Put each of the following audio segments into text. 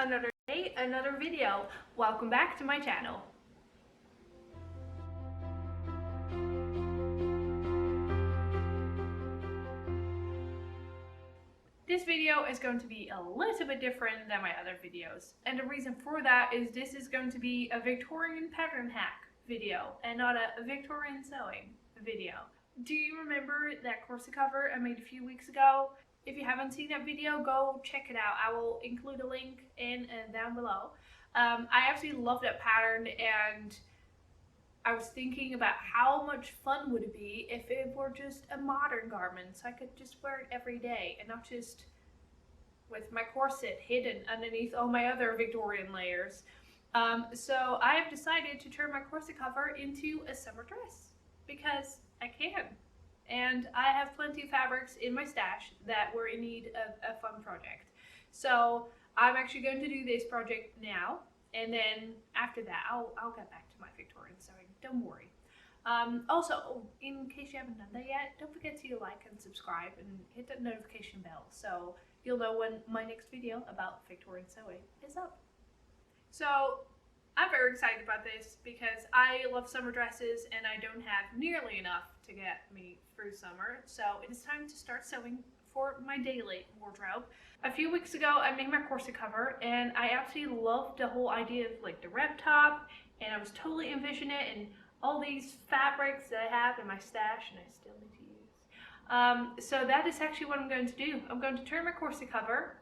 Another day, another video. Welcome back to my channel. This video is going to be a little bit different than my other videos, and the reason for that is this is going to be a Victorian pattern hack video and not a Victorian sewing video. Do you remember that corset cover I made a few weeks ago? If you haven't seen that video, go check it out. I will include a link in and down below. I absolutely love that pattern, and I was thinking about how much fun would it be if it were just a modern garment, so I could just wear it every day and not just with my corset hidden underneath all my other Victorian layers. So I have decided to turn my corset cover into a summer dress because I can. And I have plenty of fabrics in my stash that were in need of a fun project. So I'm actually going to do this project now, and then after that I'll get back to my Victorian sewing, don't worry. Also, in case you haven't done that yet, don't forget to like and subscribe and hit that notification bell so you'll know when my next video about Victorian sewing is up. So I'm very excited about this because I love summer dresses and I don't have nearly enough to get me through summer. So it is time to start sewing for my daily wardrobe. A few weeks ago I made my corset cover and I absolutely loved the whole idea of like the wrap top, and I was totally envisioning it and all these fabrics that I have in my stash and I still need to use. So that is actually what I'm going to do. I'm going to turn my corset cover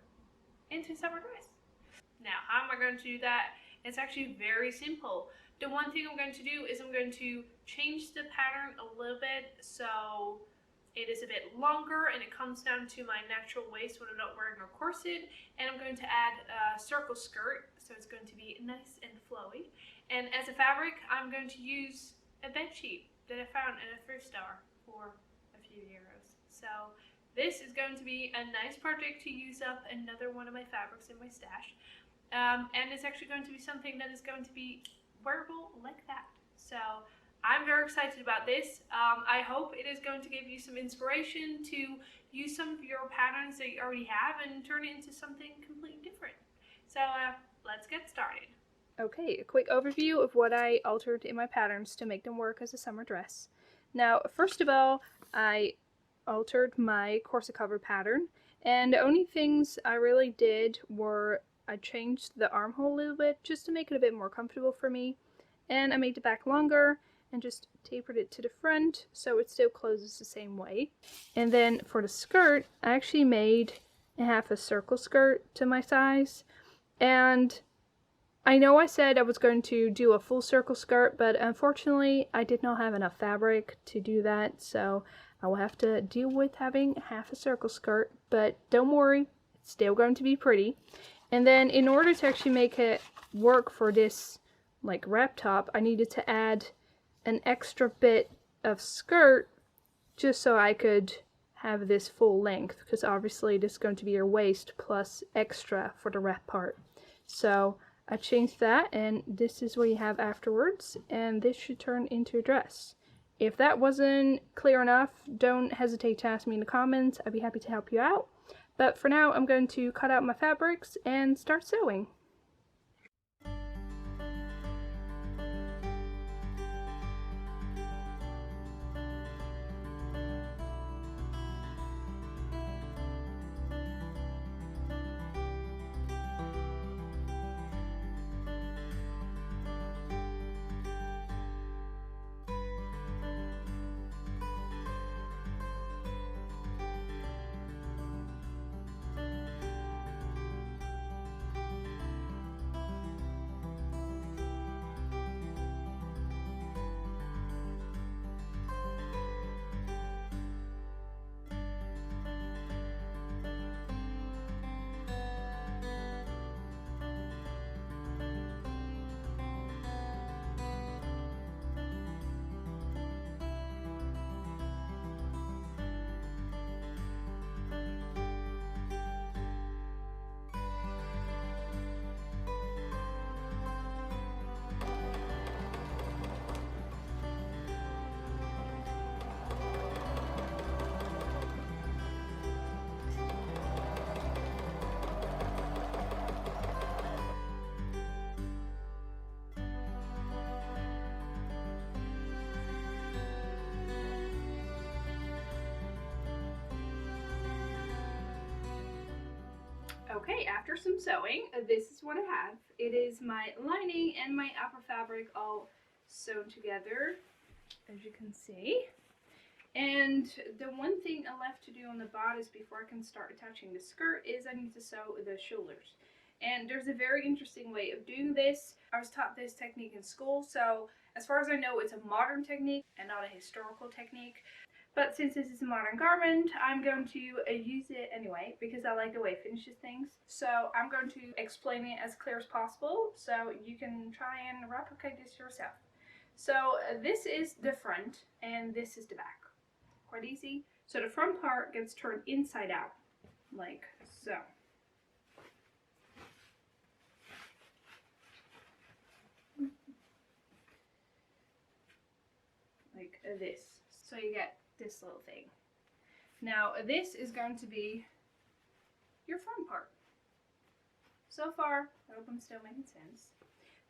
into a summer dress. Now, how am I going to do that? It's actually very simple. The one thing I'm going to do is I'm going to change the pattern a little bit so it is a bit longer and it comes down to my natural waist when I'm not wearing a corset. And I'm going to add a circle skirt, so it's going to be nice and flowy. And as a fabric, I'm going to use a bed sheet that I found at a thrift store for a few euros. So this is going to be a nice project to use up another one of my fabrics in my stash. And it's actually going to be something that is going to be wearable like that. So I'm very excited about this. I hope it is going to give you some inspiration to use some of your patterns that you already have and turn it into something completely different. So let's get started. Okay, a quick overview of what I altered in my patterns to make them work as a summer dress. Now, first of all, I altered my corset cover pattern, and the only things I really did were I changed the armhole a little bit just to make it a bit more comfortable for me, and I made the back longer and just tapered it to the front so it still closes the same way. And then for the skirt, I actually made half a circle skirt to my size, and I know I said I was going to do a full circle skirt, but unfortunately I did not have enough fabric to do that, so I will have to deal with having half a circle skirt, but don't worry, it's still going to be pretty. And then in order to actually make it work for this like wrap top, I needed to add an extra bit of skirt just so I could have this full length, because obviously this is going to be your waist plus extra for the wrap part. So I changed that, and this is what you have afterwards, and this should turn into a dress. If that wasn't clear enough, don't hesitate to ask me in the comments. I'd be happy to help you out. But for now, I'm going to cut out my fabrics and start sewing. Okay, after some sewing, this is what I have. It is my lining and my upper fabric all sewn together, as you can see. And the one thing left to do on the bodice before I can start attaching the skirt is I need to sew the shoulders. And there's a very interesting way of doing this. I was taught this technique in school, so as far as I know, it's a modern technique and not a historical technique. But since this is a modern garment, I'm going to use it anyway because I like the way it finishes things. So I'm going to explain it as clear as possible so you can try and replicate this yourself. So this is the front and this is the back. Quite easy. So the front part gets turned inside out, like so. Like this. So you get this little thing. Now this is going to be your front part. So far, I hope I'm still making sense.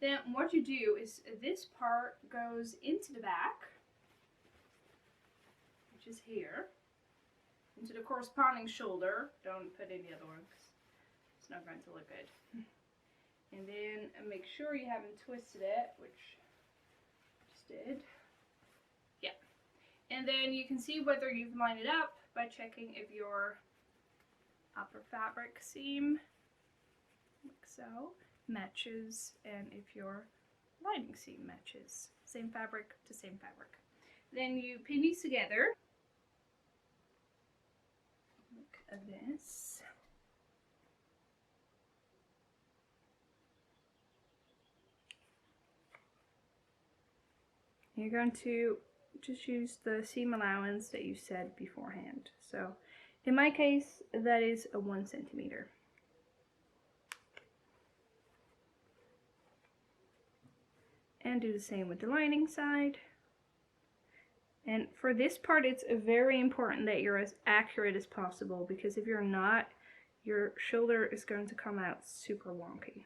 Then what you do is this part goes into the back, which is here, into the corresponding shoulder. Don't put any other one because it's not going to look good. And then make sure you haven't twisted it, which I just did. Yeah. And then you can see whether you've lined it up by checking if your upper fabric seam, like so, matches, and if your lining seam matches. Same fabric to same fabric. Then you pin these together. Like this. You're going to just use the seam allowance that you said beforehand. So in my case, that is a 1 centimeter. And do the same with the lining side. And for this part, it's very important that you're as accurate as possible, because if you're not, your shoulder is going to come out super wonky.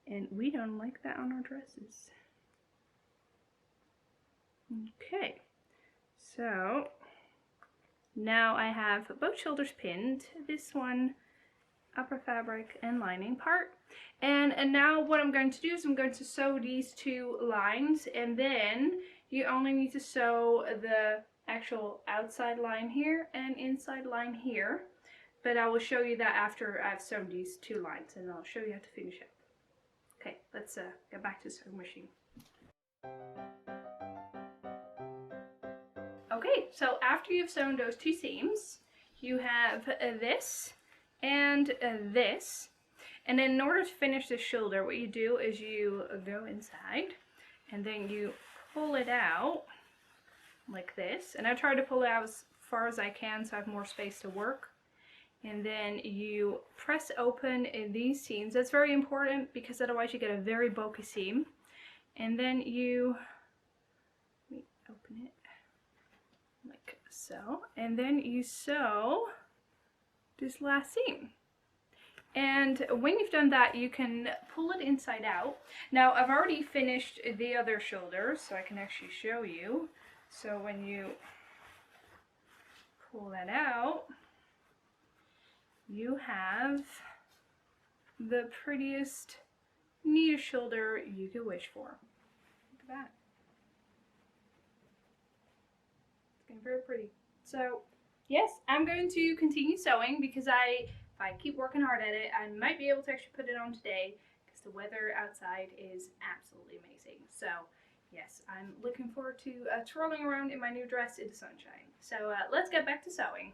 And we don't like that on our dresses. Okay, so now I have both shoulders pinned, this one upper fabric and lining part. And now what I'm going to do is I'm going to sew these two lines, and then you only need to sew the actual outside line here and inside line here. But I will show you that after I've sewn these two lines, and I'll show you how to finish up. Okay, let's get back to the sewing machine. Okay, so after you've sewn those two seams, you have this and this. And then in order to finish the shoulder, what you do is you go inside and then you pull it out like this. And I try to pull it out as far as I can so I have more space to work. And then you press open these seams. That's very important because otherwise you get a very bulky seam. And then you, let me open it. Like so, and then you sew this last seam. And when you've done that, you can pull it inside out. Now I've already finished the other shoulder, so I can actually show you. So when you pull that out, you have the prettiest, neatest shoulder you could wish for. Look at that. Very pretty. So yes, I'm going to continue sewing because if I keep working hard at it, I might be able to actually put it on today because the weather outside is absolutely amazing. So yes, I'm looking forward to twirling around in my new dress in the sunshine. So let's get back to sewing.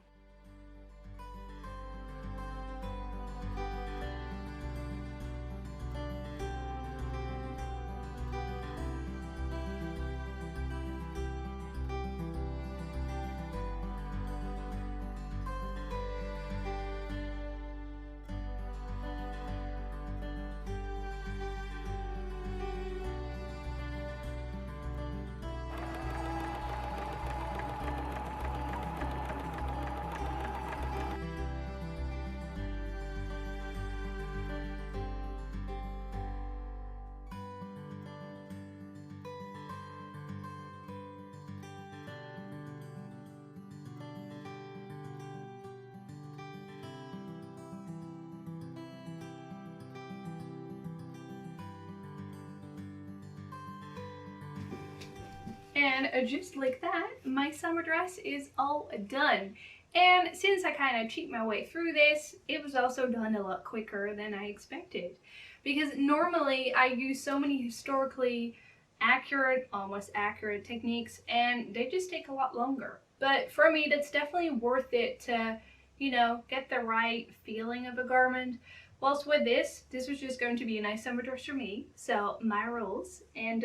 And just like that, my summer dress is all done. And since I kind of cheat my way through this, it was also done a lot quicker than I expected. Because normally I use so many historically accurate, almost accurate techniques, and they just take a lot longer. But for me, that's definitely worth it to, you know, get the right feeling of a garment. Whilst with this was just going to be a nice summer dress for me, so my rules, and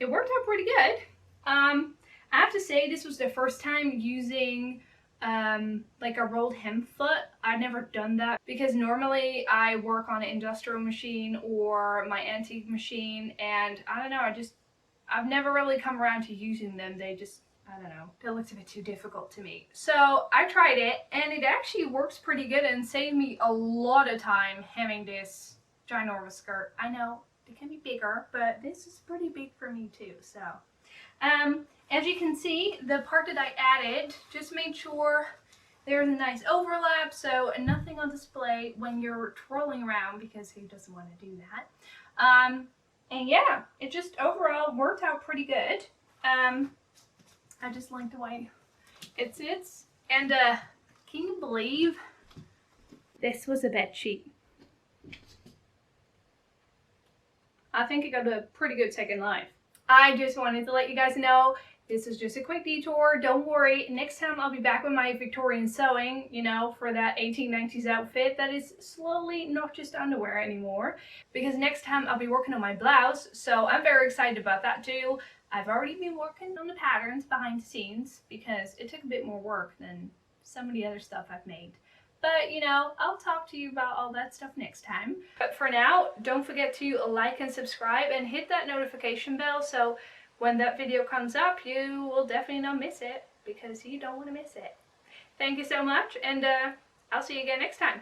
it worked out pretty good. I have to say this was the first time using like a rolled hem foot. I've never done that because normally I work on an industrial machine or my antique machine, and I don't know, I've never really come around to using them. They just, I don't know, it looks a bit too difficult to me. So I tried it and it actually works pretty good and saved me a lot of time hemming this ginormous skirt. I know they can be bigger, but this is pretty big for me too. So as you can see, the part that I added just made sure there's a nice overlap, so nothing on display when you're twirling around, because who doesn't want to do that? And yeah, it just overall worked out pretty good. I just like the way it sits. And can you believe this was a bed sheet? I think it got a pretty good second life. I just wanted to let you guys know this is just a quick detour. Don't worry, next time I'll be back with my Victorian sewing, you know, for that 1890s outfit that is slowly not just underwear anymore. Because next time I'll be working on my blouse, so I'm very excited about that too. I've already been working on the patterns behind the scenes because it took a bit more work than some of the other stuff I've made. But, you know, I'll talk to you about all that stuff next time. But for now, don't forget to like and subscribe and hit that notification bell so when that video comes up, you will definitely not miss it, because you don't want to miss it. Thank you so much, and I'll see you again next time.